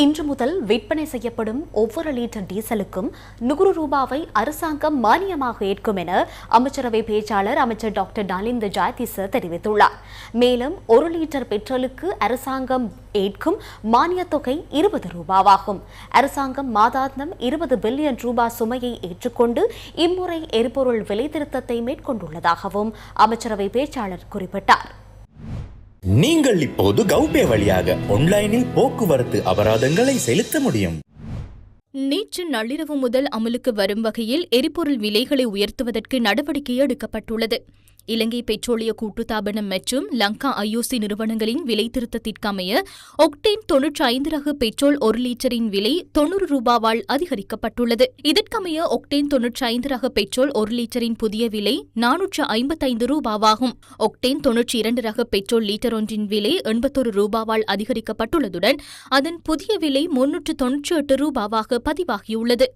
இன்று முதல் விற்பனை செய்யப்படும் ஒவ்வொரு லிட்டர் டீசலுக்கும் ₹100 அரசாங்கம் மானியமாக ஏற்கும் என அமைச்சரவை பேச்சாளர் அமைச்சர் டாக்டர் நலிந்த ஜெயதிச தெரிவித்துள்ளார். மேலும் 1 லிட்டர் பெட்ரோலுக்கு அரசாங்கம் ஏற்கும் மானியத் தொகை ₹20 ஆகும். அரசாங்கம் மாதாந்தம் ₹20 பில்லியன் சுமையை ஏற்றுக்கொண்டு இம்முறை எரிபொருள் விலை திருத்தத்தை மேற்கொண்டுள்ளதாகவும் அமைச்சரவை பேச்சாளர் குறிப்பிட்டார். நீங்கள் இப்போது கௌபே வழியாக ஆன்லைனில் போக்குவரத்து அபராதங்களை செலுத்த முடியும். நேற்று நள்ளிரவு முதல் அமலுக்கு வரும் வகையில் எரிபொருள் விலைகளை உயர்த்துவதற்கு நடவடிக்கை எடுக்கப்பட்டுள்ளது. இலங்கை பெட்ரோலிய கூட்டுத்தாபனம் மற்றும் லங்கா ஐஓசி நிறுவனங்களின் விலை திருத்தத்திற்கமைய ஒக்டேன் 95 ரக பெட்ரோல் 1 லிட்டரின் விலை ₹90 அதிகரிக்கப்பட்டுள்ளது. இதற்கமைய ஒக்டேன் 95 ரக பெட்ரோல் 1 லிட்டரின் புதிய விலை ₹455 ஆகும். ஒக்டேன் 92 ரக பெட்ரோல் லிட்டர் ஒன்றின் விலை ₹81 அதிகரிக்கப்பட்டுள்ளதுடன் அதன் புதிய விலை ₹398 பதிவாகியுள்ளது.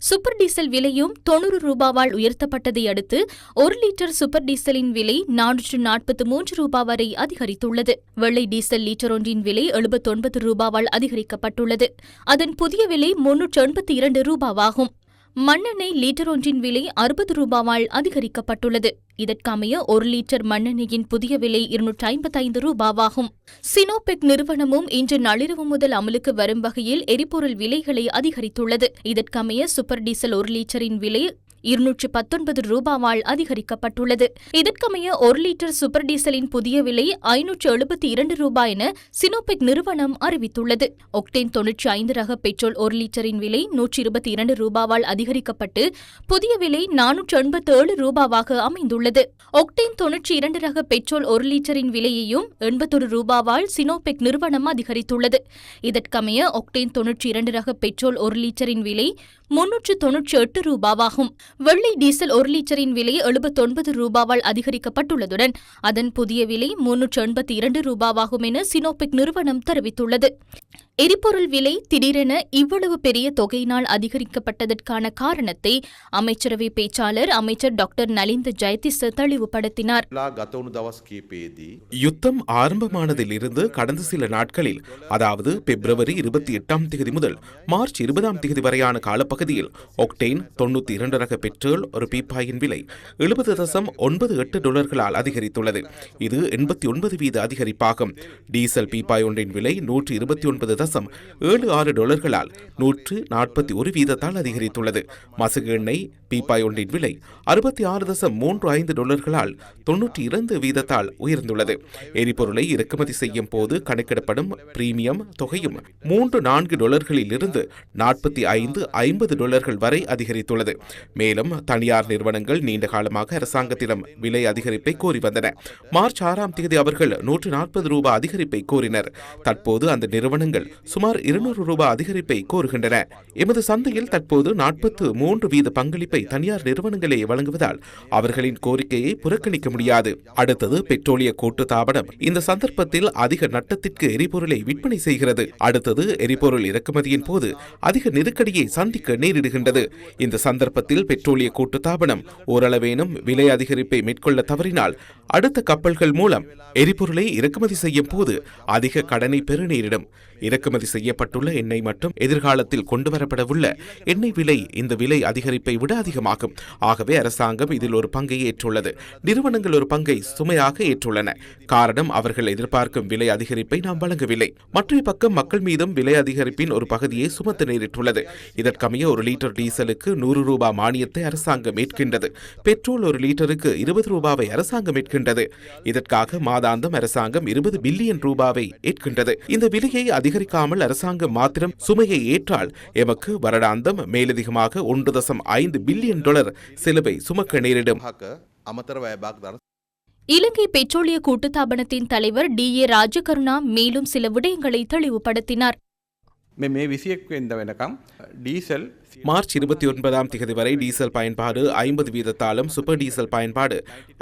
சூப்பர் டீசல் விலையும் ₹90 உயர்த்தப்பட்டதை அடுத்து 1 லிட்டர் சூப்பர் டீசல் விலை ₹443 வரை அதிகரித்துள்ளது. வெள்ளை டீசல் லீட்டர் ஒன்றின் விலை ₹79 அதிகரிக்கப்பட்டுள்ளது. அதன் புதிய விலை ₹382 ஆகும். மண்ணெண்ணெய் லீட்டர் ஒன்றின் விலை ₹60 அதிகரிக்கப்பட்டுள்ளது. இதற்கமைய 1 லிட்டர் மண்ணெண்ணெயின் புதிய விலை ₹255 ஆகும். சினோபெக் நிறுவனமும் இன்று நள்ளிரவு முதல் அமலுக்கு வரும் வகையில் எரிபொருள் விலைகளை அதிகரித்துள்ளது. இதற்கமைய சூப்பர் டீசல் 1 லிட்டரின் விலை ₹219 அதிகரிக்கப்பட்டுள்ளது. இதற்கமைய 1 லிட்டர் சூப்பர் டீசலின் புதிய விலை ₹572 என சினோபெக் நிறுவனம் அறிவித்துள்ளது. ஒக்டேன் 95 ரக பெட்ரோல் 1 லிட்டரின் விலை ₹122 அதிகரிக்கப்பட்டு புதிய விலை ₹487 அமைந்துள்ளது. ஒக்டேன் 92 ரக பெட்ரோல் 1 லிட்டரின் விலையையும் ₹81 சினோபெக் நிறுவனம் அதிகரித்துள்ளது. இதற்கமைய ஒக்டேன் 92 ரக பெட்ரோல் 1 லிட்டரின் விலை ₹398 ஆகும். வெள்ளை டீசல் 1 லிட்டரின் விலை ₹79 அதிகரிக்கப்பட்டுள்ளதுடன் அதன் புதிய விலை ₹382 ஆகும் என சினோபெக் நிறுவனம் தெரிவித்துள்ளது. எரிபொருள் விலை திடீரென இவ்வளவு பெரிய தொகையினால் அதிகரிக்கப்பட்டதற்கான காரணத்தை அமைச்சரவை பேச்சாளர் அமைச்சர் டாக்டர் நலிந்த ஜெயதிச தெளிவுபடுத்தினார். யுத்தம் ஆரம்பமானதிலிருந்து கடந்த சில நாட்களில், அதாவது பிப்ரவரி 28 முதல் மார்ச் 20 வரையான காலப்பகுதியில் ஒக்டேன் 92 ரக பெட்ரோல் ஒரு பீப்பாயின் விலை $70.98 அதிகரித்துள்ளது. இது 89% அதிகரிப்பாகும். டீசல் பீப்பாய் ஒன்றின் விலை $129.76 141% அதிகரித்துள்ளது. மசகு எண்ணெய் பீப்பாய் ஒன்றின் விலை $66.35 92% உயர்ந்துள்ளது. எரிபொருளை இறக்குமதி செய்யும் போது கணக்கிடப்படும் பிரீமியம் தொகையும் $3-4 இருந்து $45-50 வரை அதிகரித்துள்ளது. மேலும் தனியார் நிறுவனங்கள் நீண்ட காலமாக அரசாங்கத்திடம் விலை அதிகரிப்பை கோரி வந்தன. மார்ச் 6 அவர்கள் $140 அதிகரிப்பை கோரினர். தற்போது அந்த நிறுவனங்கள் சுமார் $200 அதிகரிப்பை கோருகின்றன. எமது சந்தையில் தற்போது 43% பங்களிப்பை தனியார் நிறுவனங்களே வழங்குவதால் அவர்களின் கோரிக்கையை புறக்கணிக்க முடியாது. அடுத்தது பெட்ரோலிய கூட்டுத்தாபனம் இந்த சந்தர்ப்பத்தில் அதிக நட்டத்திற்கு எரிபொருளை விற்பனை செய்கிறது. அடுத்தது எரிபொருள் இறக்குமதியின் போது அதிக நெருக்கடியை சந்திக்க நேரிடுகின்றது. இந்த சந்தர்ப்பத்தில் பெட்ரோலிய கூட்டுத்தாபனம் ஓரளவேனும் விலை அதிகரிப்பை மேற்கொள்ள தவறினால் அடுத்த கப்பல்கள் மூலம் எரிபொருளை இறக்குமதி செய்யும் போது அதிக கடனை பெற நேரிடும். இறக்குமதி செய்யப்பட்டுள்ள எண்ணெய் மற்றும் எதிர்காலத்தில் கொண்டுவரப்படவுள்ள எண்ணெய் விலை இந்த விலை அதிகரிப்பை விட அதிகமாகும். ஆகவே அரசாங்கம் இதில் ஒரு பங்கை ஏற்றுள்ளது. நிறுவனங்கள் ஒரு பங்கை சுமையாக ஏற்றுள்ளன. காரணம், அவர்கள் எதிர்பார்க்கும் விலை அதிகரிப்பை நாம் வழங்கவில்லை. மற்றொரு பக்கம் மக்கள் மீதும் விலை அதிகரிப்பின் ஒரு பகுதியை சுமத்த நேரிட்டுள்ளது. இதற்கமைய 1 லிட்டர் டீசலுக்கு ₹100 மானியத்தை அரசாங்கம் ஏற்கின்றது. பெட்ரோல் 1 லிட்டருக்கு ₹20 அரசாங்கம் ஏற்கின்றது. இதற்காக மாதாந்தம் அரசாங்கம் ₹20 பில்லியன் ஏற்கின்றது. இந்த விலையை அதிகரிக்காமல் அரசாங்கம் மாத்திரம் சுமையை ஏற்றால் எமக்கு வருடாந்தம் மேலதிகமாக $1.5 பில்லியன் செலவை சுமக்க நேரிடும். இலங்கை பெட்ரோலிய கூட்டுத்தாபனத்தின் தலைவர் DA ராஜகருணா மேலும் சில விடயங்களை தெளிவுபடுத்தினார். මේ 21 වෙනිදා වෙනකම් ඩීසල් மார்ச் 29ஆம் தேதி வரை டீசல் பயன்பாடு 50 வீதத்தாலும், சூப்பர் டீசல் பயன்பாடு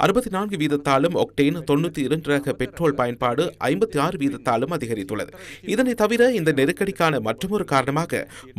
64 வீதத்தாலும், ஒக்டேன் 92 ரக பெட்ரோல் பயன்பாடு 56 வீதத்தாலும் அதிகரித்துள்ளது. இதனை தவிர இந்த நெருக்கடிக்கான மற்றொரு காரணமாக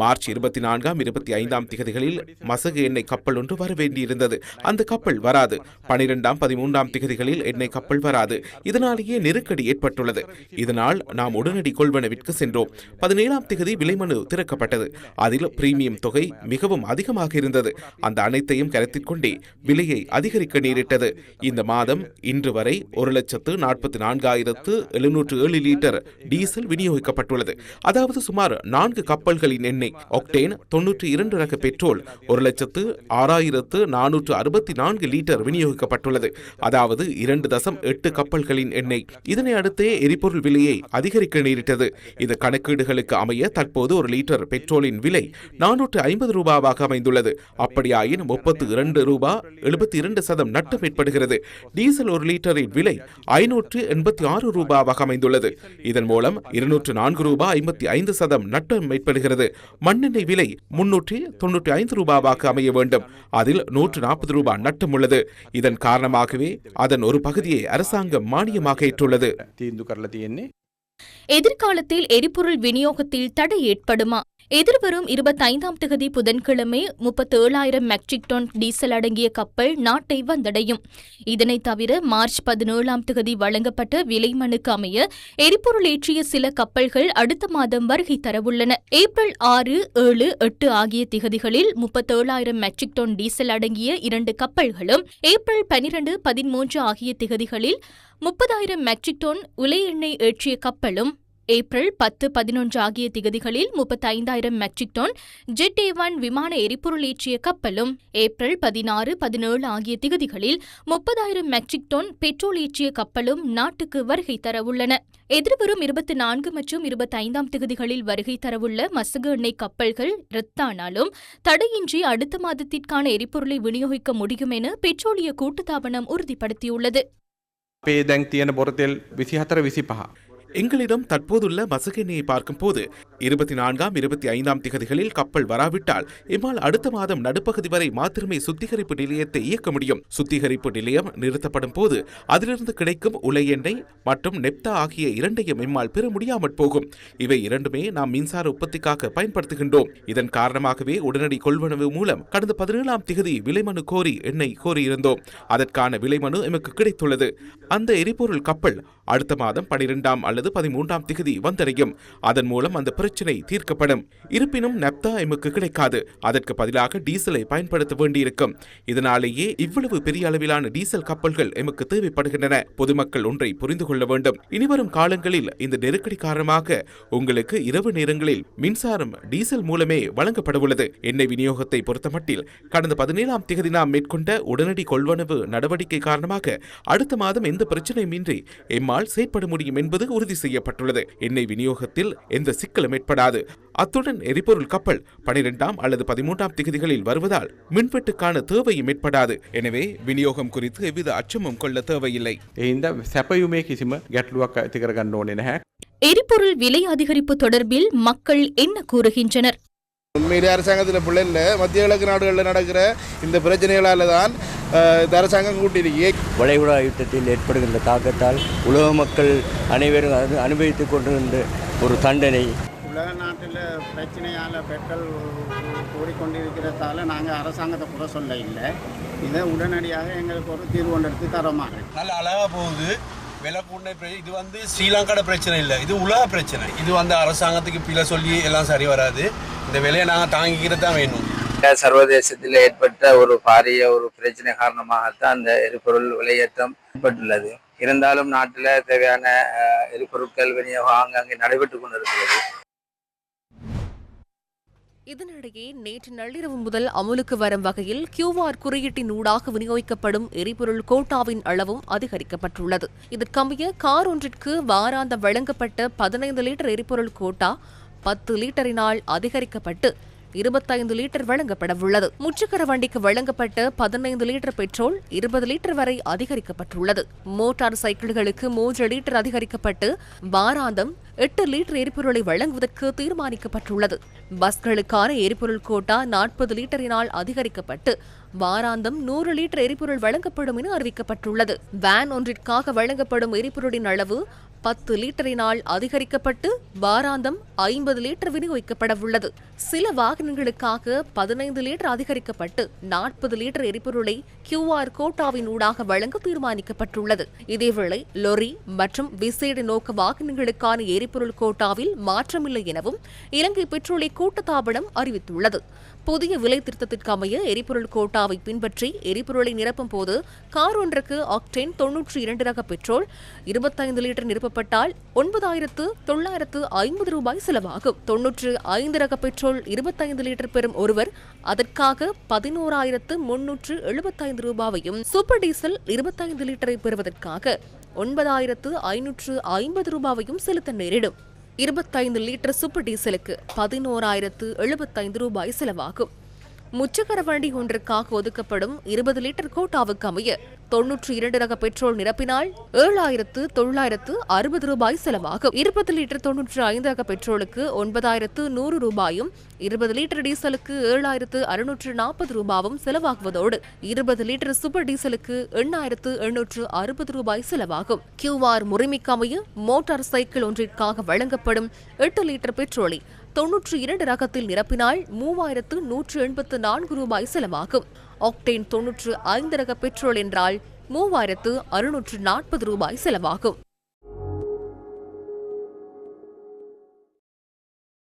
மார்ச் 24ஆம் 25ஆம் தேதிகளில் மசகு எண்ணெய் கப்பல் ஒன்று வர வேண்டியிருந்தது. அந்த கப்பல் வராது. 12ஆம் 13ஆம் தேதிகளில் எண்ணெய் கப்பல் வராது. இதனாலேயே நெருக்கடி ஏற்பட்டுள்ளது. இதனால் நாம் உடனடி கொள்வனவிற்கு சென்றோம். 17ஆம் தேதி விலைமனு திறக்கப்பட்டது. அதில் பிரீமியம் தொகை மிகவும் அதிகமாக இருந்தது. அந்த அனைத்தையும் கருத்தில் கொண்டே விலையை அதிகரிக்க நேரிட்டது. இந்த மாதம் இன்று வரை 1,44,707 லிட்டர் டீசல் விநியோகிக்கப்பட்டுள்ளது. அதாவது சுமார் 4 கப்பல்களின் எண்ணெய். ஒக்டேன் 92 ரக பெட்ரோல் 1,06,464 லிட்டர் விநியோகிக்கப்பட்டுள்ளது. அதாவது 2.8 கப்பல்களின் எண்ணெய். இதனை அடுத்தே எரிபொருள் விலையை அதிகரிக்க நேரிட்டது. இந்த கணக்கீடுகளுக்கு அமைய தற்போது ஒரு லிட்டர் பெட்ரோலின் விலை 450 ரூபாவாக அமைந்துள்ளது. அப்படியாயின் 32 ரூபாய் 72% நட்டம் ஏற்படுகிறது. டீசல் ஒரு லிட்டரின் விலை 586 ரூபாவாக அமைந்துள்ளது. இதன் மூலம் 204 ரூபாய் 55% நட்டம் ஏற்படுகிறது. மண்ணெண்ணெய் விலை 395 ரூபாவாக அமைய வேண்டும். அதில் 140 ரூபாய் நட்டம் உள்ளது. இதன் காரணமாகவே அதன் ஒரு பகுதியை அரசாங்கம் மானியமாக ஏற்றுள்ளது. எதிர்காலத்தில் எரிபொருள் விநியோகத்தில் தடை ஏற்படுமா? எதிர்வரும் 25ஆம் தேதி புதன்கிழமை 37,000 மெட்ரிக் டன் டீசல் அடங்கிய கப்பல் நாட்டை வந்தடையும். இதனை தவிர மார்ச் 17ஆம் தேதி வழங்கப்பட்ட விலை மனுக்கு அமைய எரிபொருள் ஏற்றிய சில கப்பல்கள் அடுத்த மாதம் வருகை தரவுள்ளன. ஏப்ரல் 6, 7, 8 ஆகிய திகதிகளில் 37,000 மெட்ரிக் டன் டீசல் அடங்கிய 2 கப்பல்களும், ஏப்ரல் 12, 13 ஆகிய திகதிகளில் 30,000 மெட்ரிக் டன் உலை எண்ணெய் ஏற்றிய கப்பலும், ஏப்ரல் 10, 11 ஆகிய திகதிகளில் 35,000 மெட்ரிக் டன் ஜெட் A1 விமான எரிபொருள் ஏற்றிய கப்பலும், ஏப்ரல் 16, 17 ஆகிய திகதிகளில் 30,000 மெட்ரிக் டன் பெட்ரோல் ஏற்றிய கப்பலும் நாட்டுக்கு வருகை தரவுள்ளன. எதிர்வரும் 24 மற்றும் 25ஆம் திகதிகளில் வருகை தரவுள்ள மசகு எண்ணெய் கப்பல்கள் ரத்தானாலும் தடையின்றி அடுத்த மாதத்திற்கான எரிபொருளை விநியோகிக்க முடியும் என பெட்ரோலிய கூட்டுத்தாபனம் உறுதிப்படுத்தியுள்ளது. எங்களிடம் தற்போதுள்ள மசகு எண்ணெயை பார்க்கும் போது 24ஆம் 25ஆம் திகதிகளில் கப்பல் வராவிட்டால் எம்மால் அடுத்த மாதம் நடுப்பகுதி வரை மாத்திரமே சுத்திகரிப்பு நிலையத்தை இயக்க முடியும். சுத்திகரிப்பு நிலையம் நிறுத்தப்படும் போது அதிலிருந்து கிடைக்கும் உலை எண்ணெய் மற்றும் நெப்தா ஆகிய இரண்டையும் எம்மால் பெற முடியாமற் போகும். இவை இரண்டுமே நாம் மின்சார உற்பத்திக்காக பயன்படுத்துகின்றோம். இதன் காரணமாகவே உடனடி கொள்வனவு மூலம் கடந்த 17ஆம் திகதி விலைமனு கோரி எண்ணெய் கோரியிருந்தோம். அதற்கான விலைமனு எமக்கு கிடைத்துள்ளது. அந்த எரிபொருள் கப்பல் அடுத்த மாதம் 12ஆம் அல்லது 13ஆம் திகதி வந்தடையும். அதன் மூலம் அந்த பிரச்சினை தீர்க்கப்படும். இருப்பினும் நப்தா எமக்கு கிடைக்காது. அதற்கு பதிலாக டீசலை பயன்படுத்த வேண்டியிருக்கும். இதனாலேயே இவ்வளவு பெரிய அளவிலான டீசல் கப்பல்கள் எமக்கு தேவைப்படுகின்றன. பொதுமக்கள் ஒன்றை புரிந்து கொள்ள வேண்டும். இனிவரும் காலங்களில் இந்த நெருக்கடி காரணமாக உங்களுக்கு இரவு நேரங்களில் மின்சாரம் டீசல் மூலமே வழங்கப்படவுள்ளது. எண்ணெய் விநியோகத்தை பொறுத்தமட்டில் கடந்த 17ஆம் திகதி நாம் மேற்கொண்ட உடனடி கொள்வனவு நடவடிக்கை காரணமாக அடுத்த மாதம் எந்த பிரச்சனையுமின்றி எம்மால் செயற்பட முடியும் என்பது உறுதி செய்யப்பட்டுள்ளது. எண்ணெய் விநியோகத்தில் எந்த சிக்கலும் ஏற்படாது. அத்துடன் எரிபொருள் கப்பல் 12ஆம் அல்லது 13ஆம் திகதிகளில் வருவதால் மின்வெட்டுக்கான தேவையும் ஏற்படாது. எனவே விநியோகம் குறித்து எவ்வித அச்சமும் கொள்ள தேவையில்லை. எரிபொருள் விலை அதிகரிப்பு தொடர்பில் மக்கள் என்ன கூறுகின்றனர்? உண்மையிலே அரசாங்கத்தில் பிள்ளை இல்லை. மத்திய கிழக்கு நாடுகளில் நடக்கிற இந்த பிரச்சனைகளால் தான் அரசாங்கம் கூட்டியிருக்கே. வளைகுடா யுத்தத்தில் ஏற்படுகின்ற தாக்கத்தால் உலக மக்கள் அனைவரும் அனுபவித்துக் கொண்டிருந்த ஒரு தண்டனை. உலக நாட்டில் பிரச்சனையால் பெட்ரோல் கூடிக்கொண்டிருக்கிறதால நாங்கள் அரசாங்கத்தை கூட சொல்ல இல்லை. இதை உடனடியாக எங்களுக்கு ஒரு தீர்வு கொண்டு தரமாக நல்ல அழகாக போகுது. விலை கூடின இது ஸ்ரீலங்காட பிரச்சனை இல்லை, இது உலக பிரச்சனை. இது அரசாங்கத்துக்கு பிள்ளை சொல்லி எல்லாம் சரி வராது. இந்த விலையை நாங்கள் தாங்கிக்கிறது தான் வேணும். சர்வதேசத்தில் ஏற்பட்ட ஒரு பாரிய ஒரு பிரச்சனை காரணமாகத்தான் அந்த எரிபொருள் விலையேற்றம் ஏற்பட்டுள்ளது. இருந்தாலும் நாட்டில் தேவையான எரிபொருட்கள் விநியோகம் ஆங்காங்கே நடைபெற்றுக் கொண்டிருக்கிறது. இதனிடையே நேற்று நள்ளிரவு முதல் அமுலுக்கு வரும் வகையில் QR குறியீட்டின் ஊடாக விநியோகிக்கப்படும் எரிபொருள் கோட்டாவின் அளவும் அதிகரிக்கப்பட்டுள்ளது. இதற்கமைய கார் ஒன்றிற்கு வாராந்தம் வழங்கப்பட்ட 15 லிட்டர் எரிபொருள் கோட்டா 10 லிட்டரினால் அதிகரிக்கப்பட்டு 25 லிட்டர் வழங்கப்படவுள்ளது. முச்சக்கர வண்டிக்கு வழங்கப்பட்ட 15 லிட்டர் பெட்ரோல் 20 லிட்டர் வரை அதிகரிக்கப்பட்டுள்ளது. மோட்டார் சைக்கிள்களுக்கு 3 லிட்டர் அதிகரிக்கப்பட்டு வாராந்தம் 8 லிட்டர் எரிபொருளை வழங்குவதற்கு தீர்மானிக்கப்பட்டுள்ளது. பஸ்களுக்கான எரிபொருள் கோட்டா 40 லிட்டரினால் அதிகரிக்கப்பட்டு வாராந்தம் 100 லிட்டர் எரிபொருள் வழங்கப்படும் என அறிவிக்கப்பட்டுள்ளது. வேன் ஒன்றிற்காக வழங்கப்படும் எரிபொருளின் அளவு 10 லிட்டரினால் அதிகரிக்கப்பட்டு வாராந்தம் 50 லிட்டர் விநியோகிக்கப்படவுள்ளது. சில வாகனங்களுக்காக 15 லிட்டர் அதிகரிக்கப்பட்டு 40 லிட்டர் எரிபொருளை QR கோட்டாவின் ஊடாக வழங்க தீர்மானிக்கப்பட்டுள்ளது. இதேவேளை லொரி மற்றும் விசேட நோக்க வாகனங்களுக்கான எரிபொருள் கோட்டாவில் மாற்றமில்லை எனவும் இலங்கை பெட்ரோலிய கூட்டுத்தாபனம் அறிவித்துள்ளது. புதிய விலை திருத்தத்திற்கு அமைய எரிபொருள் கோட்டாவை பின்பற்றி எரிபொருளை நிரப்பும் போது கார் ஒன்றுக்கு ஆக்டேன் 92 ரக பெட்ரோல் 25 லிட்டர் நிரப்பப்பட்டால் 9,950 ரூபாய் செலவாகும். 95 ரக பெட்ரோல் 25 லிட்டர் பெறும் ஒருவர் அதற்காக 11,375 ரூபாயையும், சூப்பர் டீசல் 25 லிட்டரை பெறுவதற்காக 9,550 ரூபாயையும் செலுத்த நேரிடும். 25 லிட்டர் சூப்பர் டீசலுக்கு 11,075 ரூபாய் செலவாகும். முச்சக்கர வண்டி ஒன்றுக்காக ஒதுக்கப்படும் 20 லிட்டர் கோட்டாவுக்கு அமைய 92 ரக பெட்ரோல் நிரப்பினால் 7,960 ரூபாய் செலவாகும். 20 லிட்டர் 95 ரக பெட்ரோலுக்கு 9,100 ரூபாயும், 20 லிட்டர் டீசலுக்கு 7,640 ரூபாயும் செலவாகுவதோடு 20 லிட்டர் சூப்பர் டீசலுக்கு 8,860 ரூபாய் செலவாகும். QR முறைமைக்கு அமைய மோட்டார் சைக்கிள் ஒன்றிற்காக வழங்கப்படும் 8 லிட்டர் பெட்ரோலை 92 ரகத்தில் நிரப்பினால் 3,184 ரூபாய் செலவாகும். ஆக்டேன் 95 ரக பெட்ரோல் என்றால் 3,640 ரூபாய் செலவாகும்.